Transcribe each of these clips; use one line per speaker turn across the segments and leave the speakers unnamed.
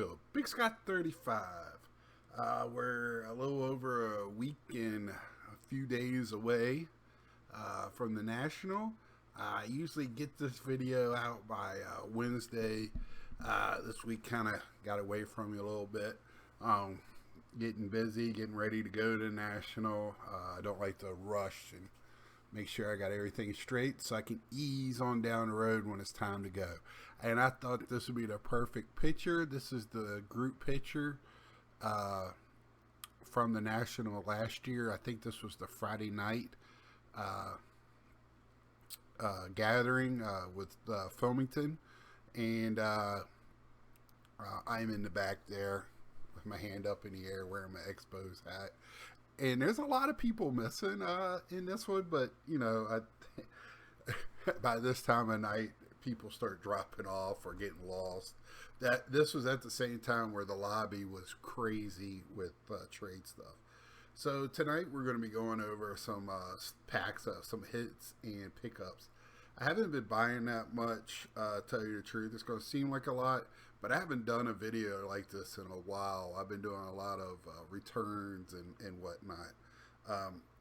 to a Big Scott 35. We're a little over a week and a few days away from the National. I usually get this video out by Wednesday. This week kind of got away from me a little bit. Getting busy, getting ready to go to the National. I don't like to rush and make sure I got everything straight so I can ease on down the road when it's time to go. And I thought this would be the perfect picture. This is the group picture from the National last year. I think this was the Friday night gathering with Filmington. And I'm in the back there with my hand up in the air wearing my Expos hat. And there's a lot of people missing in this one, but, you know, by this time of night, people start dropping off or getting lost. This was at the same time where the lobby was crazy with trade stuff. So tonight we're going to be going over some packs of some hits and pickups. I haven't been buying that much, tell you the truth. It's going to seem like a lot, but I haven't done a video like this in a while. I've been doing a lot of returns and whatnot.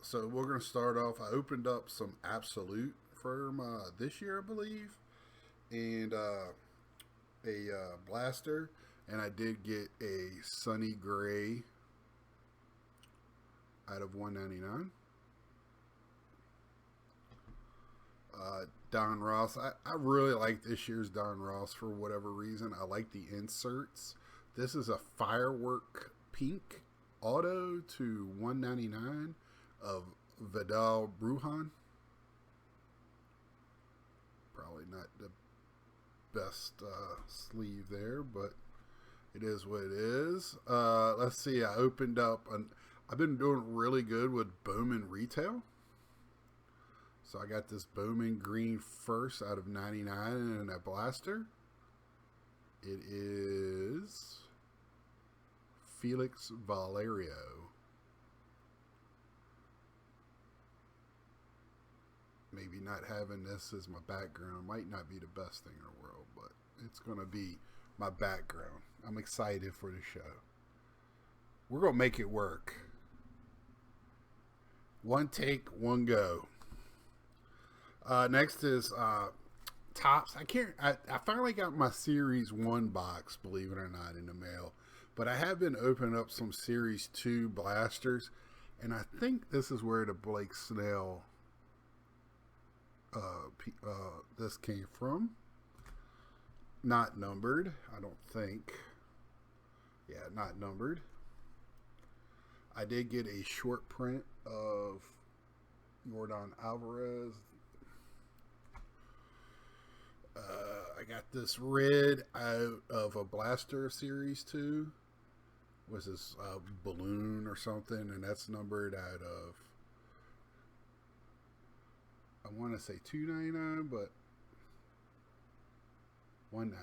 So we're going to start off. I opened up some Absolute from this year, I believe, and a Blaster, and I did get a Sunny Gray out of $1.99. Don Ross. I really like this year's Don Ross for whatever reason. I like the inserts. This is a Firework Pink Auto to $1.99 of Vidal Brujan. Probably not the best sleeve there, but it is what it is. Let's see. I opened up. I've been doing really good with Bowman Retail. So I got this Bowman Green First out of 99 and a Blaster. It is Felix Valerio. Maybe not having this as my background might not be the best thing in the world, but it's going to be my background. I'm excited for the show. We're going to make it work. One take, one go. Next is Topps. I finally got my Series 1 box, believe it or not, in the mail. But I have been opening up some Series 2 blasters. And I think this is where the Blake Snell this came from. Not numbered, I don't think. Yeah, not numbered. I did get a short print of Yordan Alvarez. I got this red out of a Blaster Series 2. Was this balloon or something? And that's numbered out of, I want to say $2.99, but $1.99.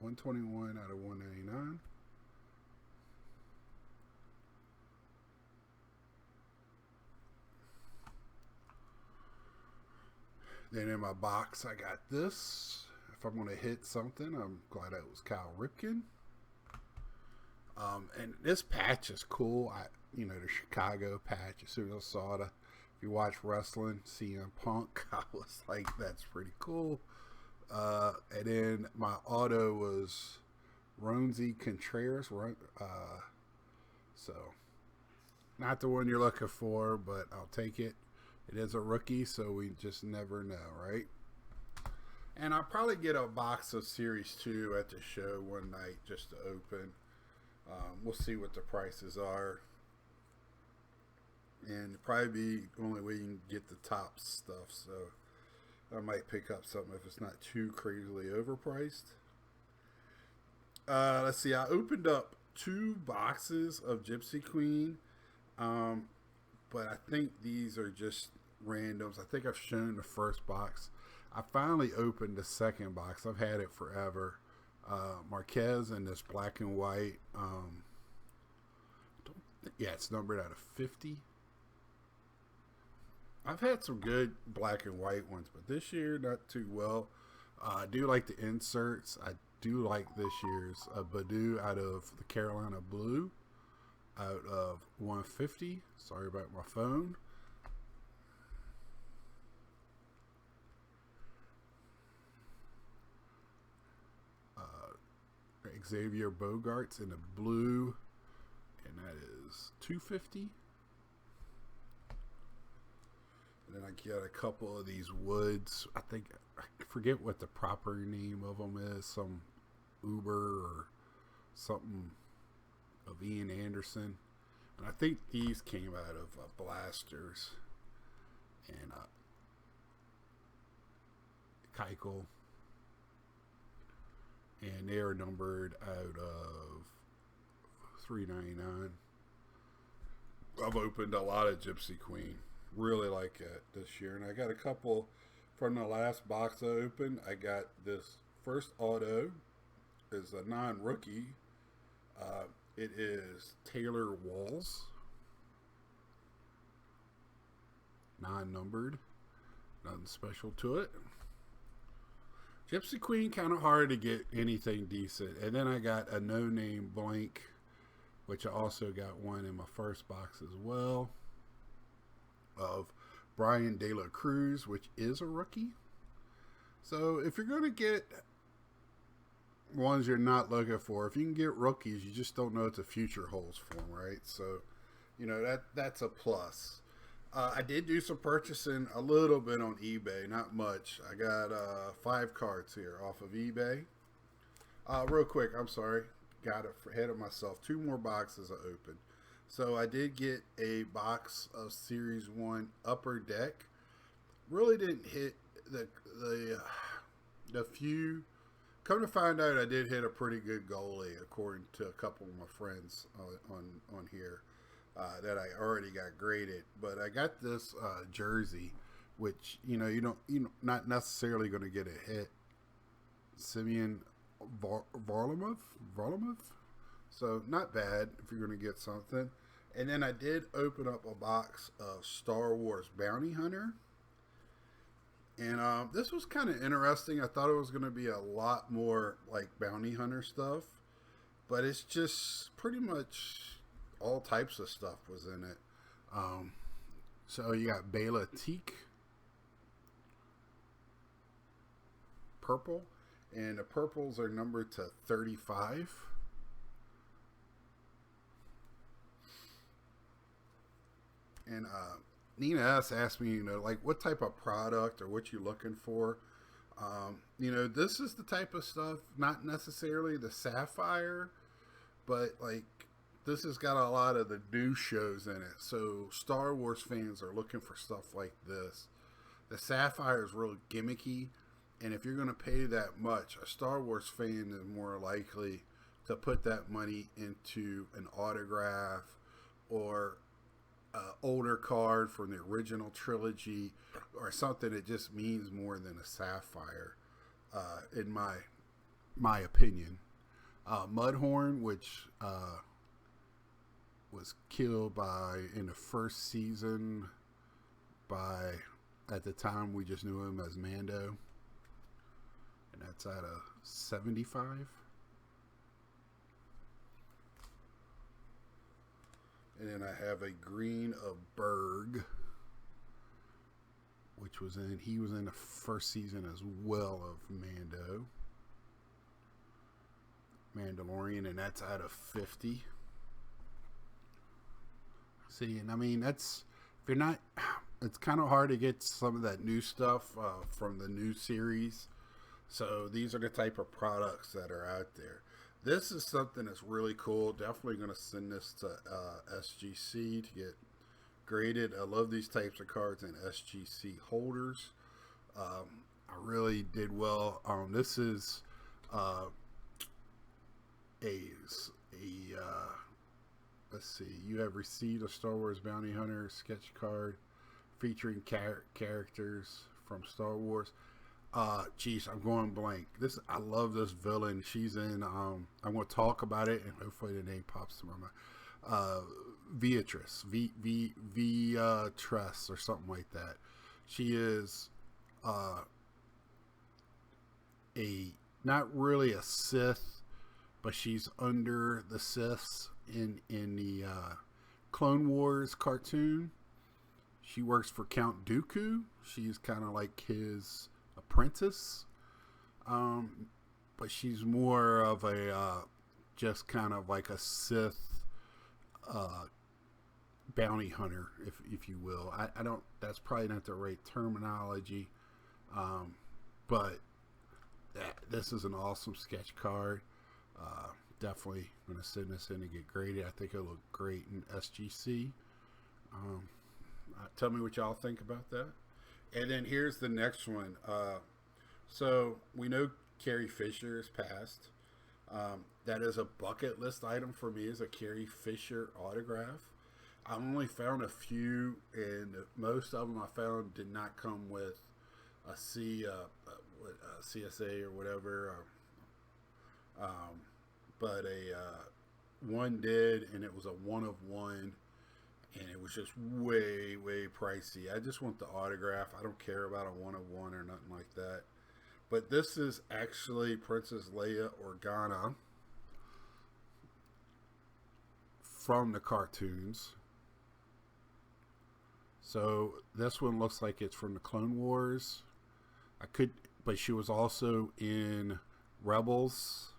121 out of $1.99. Then in my box, I got this. If I'm going to hit something, I'm glad it was Kyle Ripken. And this patch is cool. The Chicago patch. As soon as I saw it, if you watch wrestling, CM Punk, I was like, that's pretty cool. And then my auto was Ronzi Contreras. So, not the one you're looking for, but I'll take it. It is a rookie, so we just never know, right? And I'll probably get a box of Series 2 at the show one night just to open. We'll see what the prices are. And probably be the only way you can get the top stuff, so I might pick up something if it's not too crazily overpriced. Let's see, I opened up 2 boxes of Gypsy Queen. But I think these are just randoms. I think I've shown the first box. I finally opened the second box. I've had it forever. Marquez in this black and white. It's numbered out of 50. I've had some good black and white ones, but this year not too well. I do like the inserts. I do like this year's a Badu out of the Carolina Blue, out of 150. Sorry about my phone. Xavier Bogarts in the blue, and that is 250. And then I get a couple of these woods. I forget what the proper name of them is. Some Uber or something of Ian Anderson. And I think these came out of Blasters and Keuchel. And they are numbered out of $3.99. I've opened a lot of Gypsy Queen. Really like it this year. And I got a couple from the last box I opened. I got this first auto. Is a non-rookie. It is Taylor Walls. Non-numbered. Nothing special to it. Gypsy Queen, kind of hard to get anything decent. And then I got a no-name blank, which I also got one in my first box as well, of Brian De La Cruz, which is a rookie. So if you're going to get ones you're not looking for, if you can get rookies, you just don't know what the future holds for them, right? So, you know, that's a plus. I did do some purchasing a little bit on eBay, not much. I got 5 cards here off of eBay. Real quick, I'm sorry, got it ahead of myself. 2 more boxes I opened. So I did get a box of Series 1 Upper Deck. Really didn't hit the few. Come to find out, I did hit a pretty good goalie, according to a couple of my friends on here. That I already got graded, but I got this jersey, which you're not necessarily going to get a hit. Simeon Varlamov, so not bad if you're going to get something. And then I did open up a box of Star Wars Bounty Hunter, and this was kind of interesting. I thought it was going to be a lot more like Bounty Hunter stuff, but it's just pretty much all types of stuff was in it. So you got Bela Teak, purple, and the purples are numbered to 35. And Nina S. asked me, like what type of product or what you looking for. This is the type of stuff, not necessarily the Sapphire, but like this has got a lot of the new shows in it. So Star Wars fans are looking for stuff like this. The Sapphire is real gimmicky, and if you're going to pay that much, a Star Wars fan is more likely to put that money into an autograph or an older card from the original trilogy, or something that just means more than a Sapphire, in my opinion. Mudhorn, which was killed in the first season by, at the time we just knew him as Mando, and that's at a 75. And then I have a green of Berg, which he was in the first season as well of Mandalorian, and that's out of 50. See, and I mean, it's kind of hard to get some of that new stuff from the new series. So these are the type of products that are out there. This is something that's really cool. Definitely going to send this to SGC to get graded. I love these types of cards in SGC holders. I really did well. This is let's see. You have received a Star Wars Bounty Hunter sketch card featuring characters from Star Wars. Geez, I'm going blank. I love this villain. She's in. I'm going to talk about it, and hopefully the name pops to my mind. Beatrice, Tress, or something like that. She is a not really a Sith, but she's under the Siths in the Clone Wars cartoon. She works for Count Dooku. She's kind of like his apprentice, but she's more of a just kind of like a Sith bounty hunter, if you will. I don't. That's probably not the right terminology, but this is an awesome sketch card. Definitely going to send this in and get graded. I think it'll look great in SGC. Tell me what y'all think about that. And then here's the next one. So we know Carrie Fisher is passed. That is a bucket list item for me, is a Carrie Fisher autograph. I only found a few, and most of them I found did not come with a CSA or whatever. But one did, and it was a one of one, and it was just way pricey. I just want the autograph. I don't care about a one of one or nothing like that. But this is actually Princess Leia Organa from the cartoons. So this one looks like it's from the Clone Wars. But she was also in Rebels.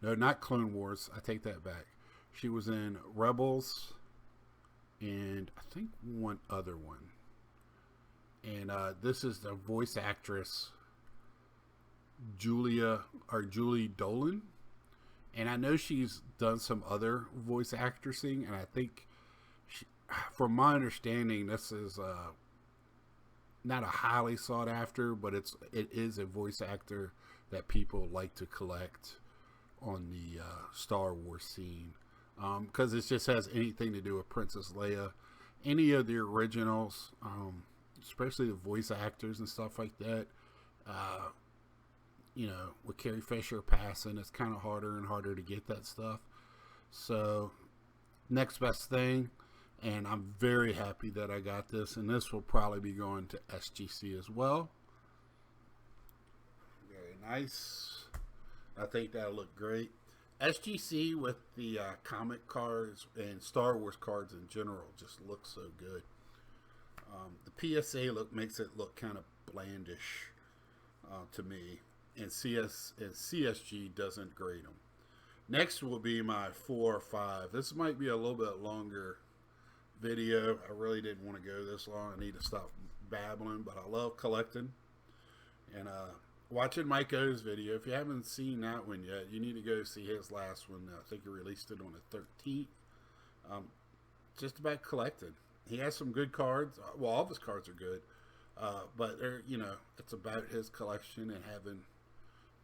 No, not Clone Wars. I take that back. She was in Rebels and I think one other one. And this is the voice actress Julie Dolan. And I know she's done some other voice actressing, and I think from my understanding, this is not a highly sought after, but it is a voice actor that people like to collect on the Star Wars scene, because it just has anything to do with Princess Leia. Any of the originals, especially the voice actors and stuff like that, with Carrie Fisher passing, it's kind of harder and harder to get that stuff. So next best thing, and I'm very happy that I got this, and this will probably be going to SGC as well. Very nice. I think that'll look great. SGC with the comic cards and Star Wars cards in general just looks so good. The PSA makes it look kind of blandish to me, and CSG doesn't grade them. Next will be my 4 or 5. This might be a little bit longer video. I really didn't want to go this long. I need to stop babbling, but I love collecting. And watching Mike O's video, if you haven't seen that one yet, you need to go see his last one. I think he released it on the 13th. Just about collecting. He has some good cards. Well, all of his cards are good. But they're, it's about his collection and having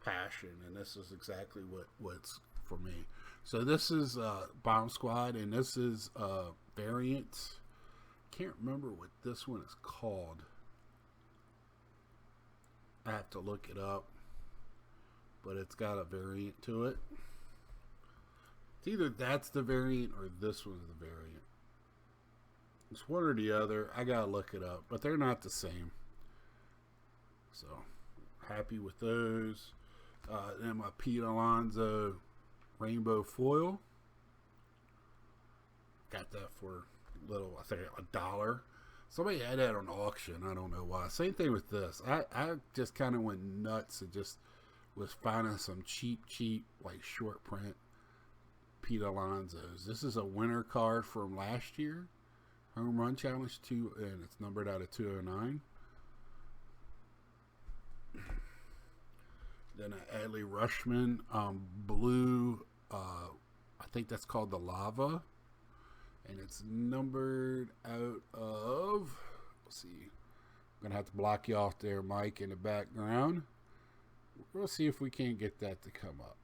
passion, and this is exactly what's for me. So this is Bomb Squad, and this is variant. Can't remember what this one is called. I have to look it up, but it's got a variant to it. It's either that's the variant or this one's the variant. It's one or the other. I gotta look it up, but they're not the same. So happy with those. Then my Pete Alonso rainbow foil. Got that for I think $1. Somebody had that on auction. I don't know why. Same thing with this. I just kind of went nuts and just was finding some cheap like short print Pete Alonso's. This is a winter card from last year. Home Run Challenge 2, and it's numbered out of 209. Then an Adley Rushman blue, I think that's called the Lava, and it's numbered out of, let's see, I'm going to have to block you off there, Mike, in the background. We'll see if we can't get that to come up.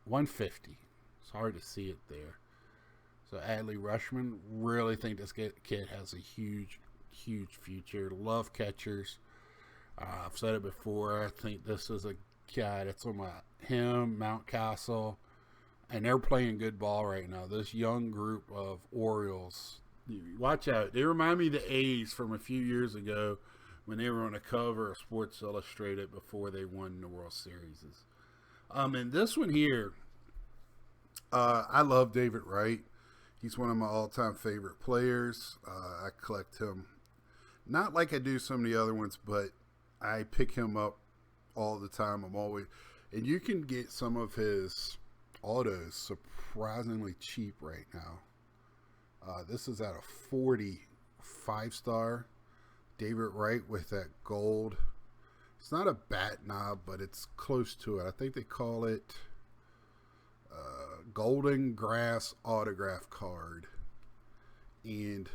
$150. It's hard to see it there. So Adley Rushman, really think this kid has a huge future. Love catchers. I've said it before. I think this is a guy that's on him, Mountcastle, and they're playing good ball right now. This young group of Orioles Watch out. They remind me of the A's from a few years ago when they were on the cover of Sports Illustrated before they won the World Series. And this one here, I love David Wright. He's one of my all-time favorite players. I collect him, not like I do some of the other ones, but I pick him up all the time. And you can get some of his autos surprisingly cheap right now. This is at a 40 5-star David Wright with that gold. It's not a bat knob, but it's close to it. I think they call it Golden Grass autograph card. And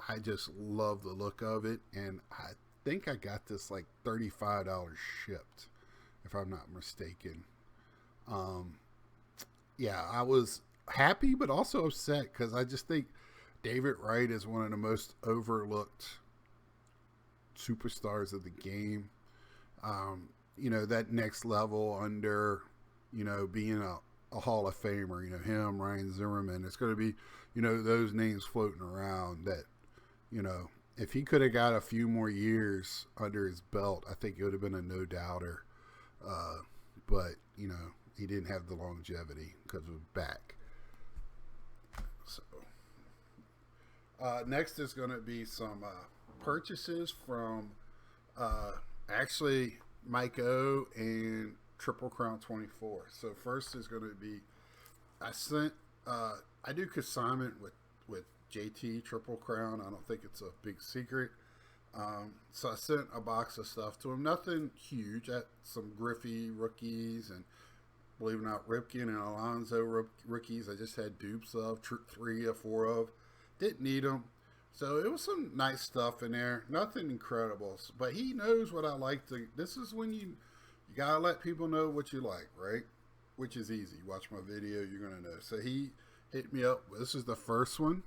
I just love the look of it. And I think I got this like $35 shipped, if I'm not mistaken. Yeah, I was happy, but also upset because I just think David Wright is one of the most overlooked superstars of the game. That next level under, being a Hall of Famer, him, Ryan Zimmerman. It's going to be, those names floating around that, if he could have got a few more years under his belt, I think it would have been a no-doubter. But, he didn't have the longevity because of his back. So, next is going to be some purchases from actually Mike O and Triple Crown 24. So first is going to be, I do consignment with JT Triple Crown. I don't think it's a big secret. So I sent a box of stuff to him. Nothing huge. Some Griffey rookies and, believe it or not, Ripken and Alonzo rookies. I just had dupes of 3 or 4 of. Didn't need them. So it was some nice stuff in there. Nothing incredible. But he knows what I like. This is when you got to let people know what you like, right? Which is easy. Watch my video, you're going to know. So he hit me up. This is the first one.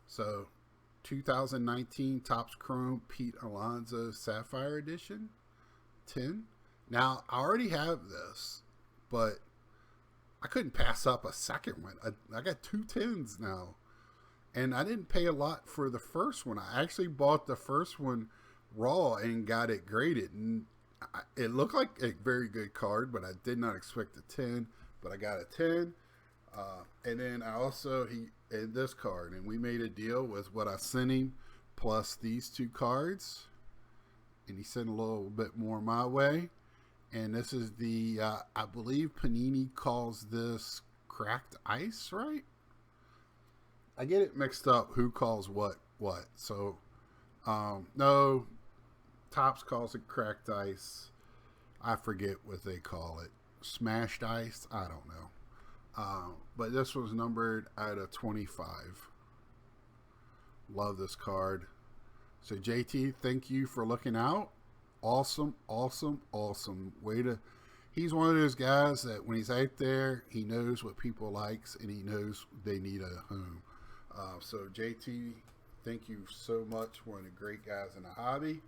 So 2019 Topps Chrome Pete Alonso Sapphire Edition 10. Now, I already have this, but I couldn't pass up a second one. I got 2 10s now. And I didn't pay a lot for the first one. I actually bought the first one raw and got it graded. And it looked like a very good card, but I did not expect a 10. But I got a 10. And then I also, in this card, and we made a deal with what I sent him plus these 2 cards. And he sent a little bit more my way. And this is the, I believe Panini calls this cracked ice, right? I get it mixed up who calls what. So, no, Topps calls it cracked ice. I forget what they call it. Smashed ice? I don't know. But this was numbered out of 25. Love this card. So, JT, thank you for looking out. Awesome. He's one of those guys that when he's out there, he knows what people likes and he knows they need a home. So JT, thank you so much. One of the great guys in the hobby.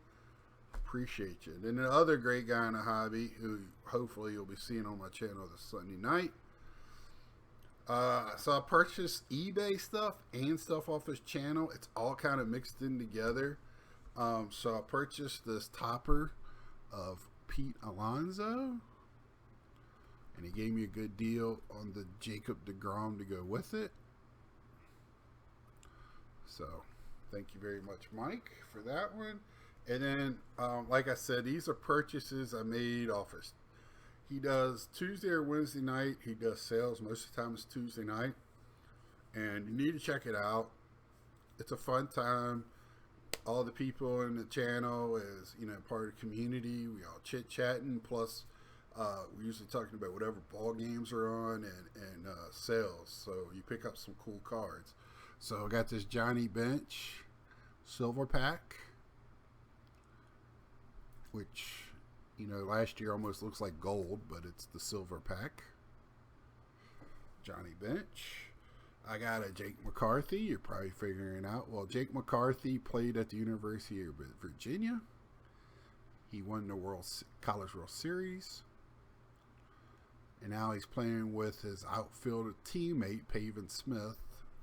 Appreciate you. Then the other great guy in the hobby, who hopefully you'll be seeing on my channel this Sunday night. So I purchased eBay stuff and stuff off his channel. It's all kind of mixed in together. So I purchased this topper of Pete Alonso. And he gave me a good deal on the Jacob deGrom to go with it. So, thank you very much, Mike, for that one. And then, like I said, these are purchases I made off his. He does Tuesday or Wednesday night. He does sales. Most of the time it's Tuesday night. And you need to check it out. It's a fun time. All the people in the channel is, part of the community. We all chit-chatting. Plus, we're usually talking about whatever ball games are on and sales. So, you pick up some cool cards. So I got this Johnny Bench silver pack, which, last year almost looks like gold, but it's the silver pack. Johnny Bench. I got a Jake McCarthy. You're probably figuring it out. Well, Jake McCarthy played at the University of Virginia. He won the College World Series. And now he's playing with his outfielder teammate, Pavin Smith,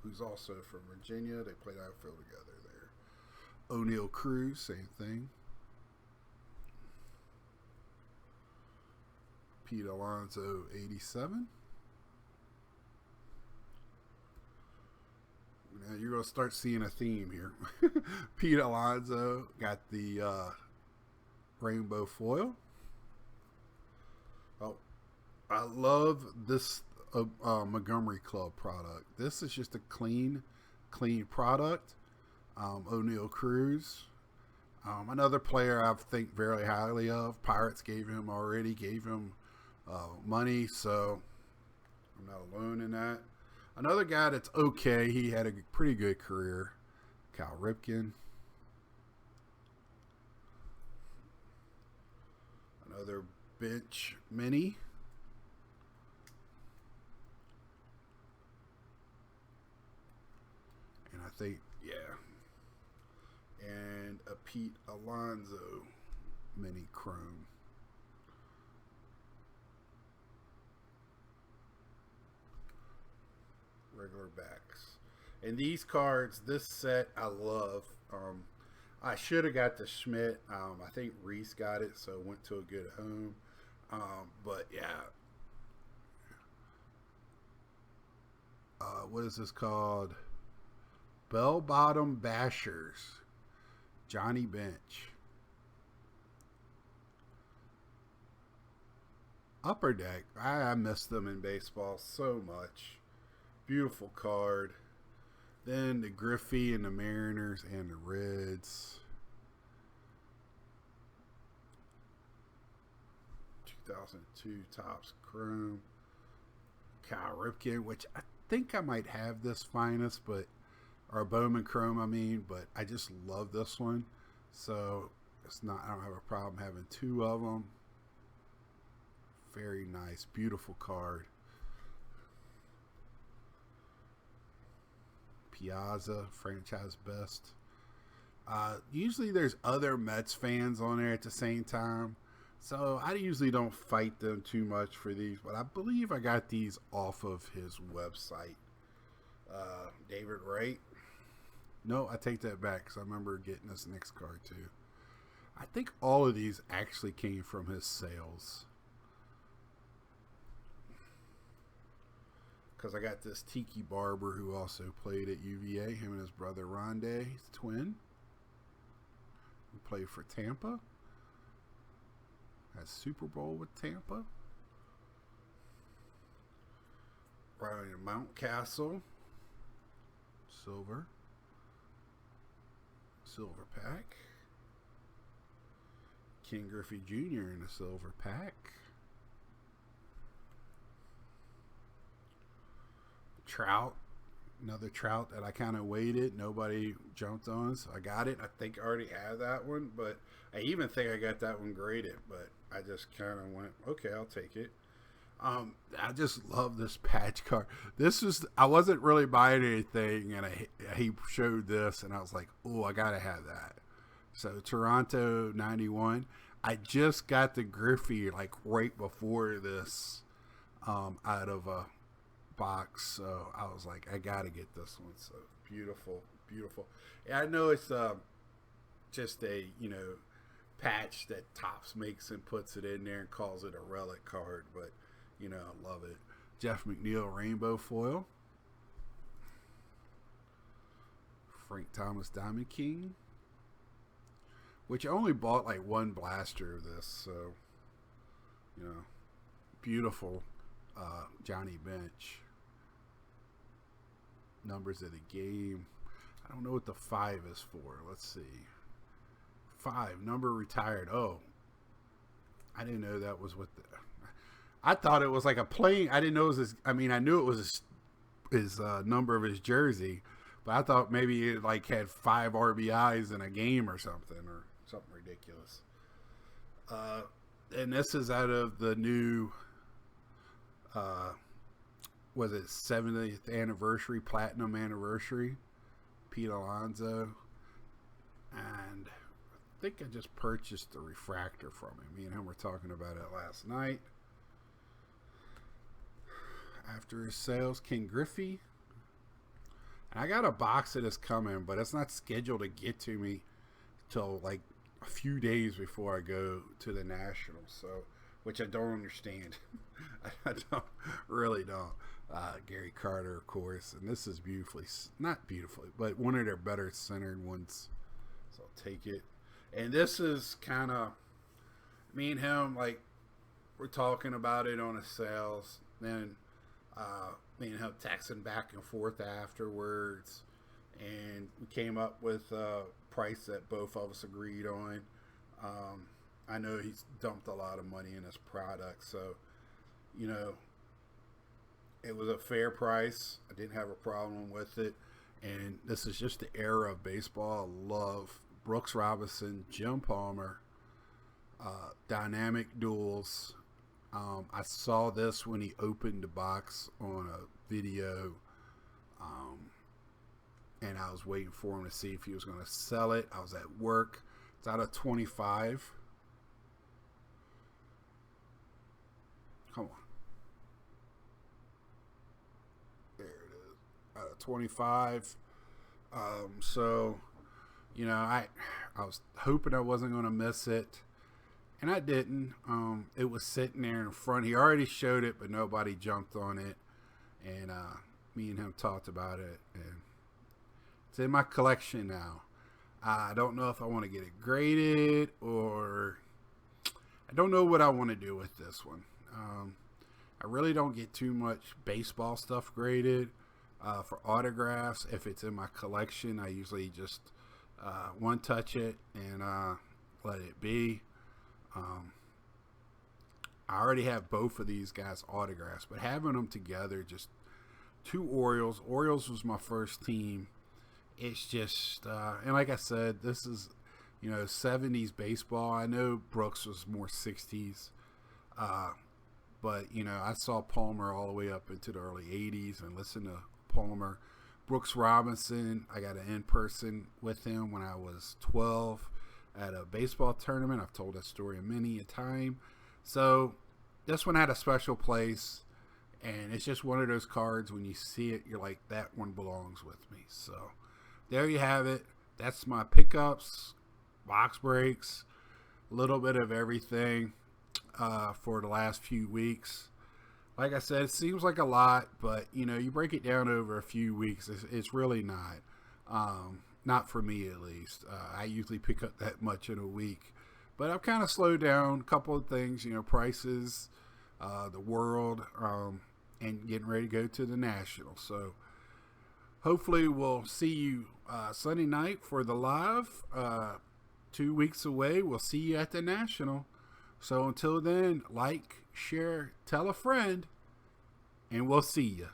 who's also from Virginia. They played outfield together there. O'Neal Cruz, same thing. Pete Alonso, 87. Now you're going to start seeing a theme here. Pete Alonso got the rainbow foil. Oh, I love this Montgomery Club product. This is just a clean product. O'Neal Cruz. Another player I think very highly of. Pirates gave him money, so I'm not alone in that. Another guy that's okay. He had a pretty good career. Cal Ripken. Another bench mini. And I think, yeah. And a Pete Alonso mini chrome. Regular backs. And these cards, this set I love. I should have got the Schmidt. I think Reese got it, so it went to a good home. But yeah. What is this called? Bell Bottom Bashers. Johnny Bench. Upper Deck. I miss them in baseball so much. Beautiful card. Then the Griffey and the Mariners and the Reds. 2002 Topps Chrome. Cal Ripken, which I think I might have this finest, or Bowman Chrome, but I just love this one. So I don't have a problem having two of them. Very nice, beautiful card. Piazza, franchise best. Usually there's other Mets fans on there at the same time, so I usually don't fight them too much for these, but I believe I got these off of his website. David Wright. No, I take that back because I remember getting this next card too. I think all of these actually came from his sales. Because I got this Tiki Barber who also played at UVA. Him and his brother Rondé, his twin. Who played for Tampa. Had Super Bowl with Tampa. Ryan Mountcastle. Silver pack. King Griffey Jr. in a silver pack. Trout, another Trout that I kind of waited. Nobody jumped on, so I got it. I think I already have that one, but I even think I got that one graded, but I just kind of went, okay, I'll take it. I just love this patch card. I wasn't really buying anything, and he showed this, and I was like, oh, I gotta have that. So Toronto 91. I just got the Griffey like right before this out of a box, so I was like, I gotta get this one. So beautiful. Yeah, I know it's just a patch that Topps makes and puts it in there and calls it a relic card, but I love it. Jeff McNeil rainbow foil. Frank Thomas Diamond King, which I only bought like one blaster of this, so beautiful. Johnny Bench. Numbers of the game. I don't know what the 5 is for. Let's see. 5, number retired. Oh, I didn't know that was what I thought it was like a playing. I didn't know it was his, I knew it was his number of his jersey, but I thought maybe it like had 5 RBIs in a game or something ridiculous. And this is out of the new was it 70th anniversary, platinum anniversary, Pete Alonso. And I think I just purchased the refractor from him. Me and him were talking about it last night. After his sales, King Griffey. And I got a box that is coming, but it's not scheduled to get to me till like a few days before I go to the Nationals. So, which I don't understand. I really don't. Gary Carter, of course, and this is not beautifully, but one of their better centered ones. So I'll take it. And this is kind of me and him, like, we're talking about it on his sales. Then me and him texting back and forth afterwards, and we came up with a price that both of us agreed on. I know he's dumped a lot of money in this product, so it was a fair price. I didn't have a problem with it, and this is just the era of baseball. I love Brooks Robinson, Jim Palmer, dynamic duels. I saw this when he opened the box on a video, and I was waiting for him to see if he was going to sell it. I was at work. It's out of 25. Come on. There it is. Out of 25. So, I was hoping I wasn't going to miss it. And I didn't. It was sitting there in front. He already showed it, but nobody jumped on it. And me and him talked about it. And it's in my collection now. I don't know if I want to get it graded, or I don't know what I want to do with this one. I really don't get too much baseball stuff graded for autographs. If it's in my collection, I usually just one touch it and let it be. I already have both of these guys' autographs, but having them together, just two Orioles. Orioles was my first team. It's just, and like I said, this is, 70s baseball. I know Brooks was more 60s, but, I saw Palmer all the way up into the early 80s and listened to Palmer. Brooks Robinson, I got an in-person with him when I was 12 at a baseball tournament. I've told that story many a time. So this one had a special place, and it's just one of those cards when you see it, you're like, that one belongs with me. So there you have it. That's my pickups, box breaks, a little bit of everything for the last few weeks. Like I said, it seems like a lot, but, you break it down over a few weeks, it's really not. Not for me, at least. I usually pick up that much in a week. But I've kind of slowed down a couple of things, prices, the world, and getting ready to go to the National. So hopefully we'll see you Sunday night for the live. 2 weeks away, we'll see you at the National. So until then, like, share, tell a friend, and we'll see you.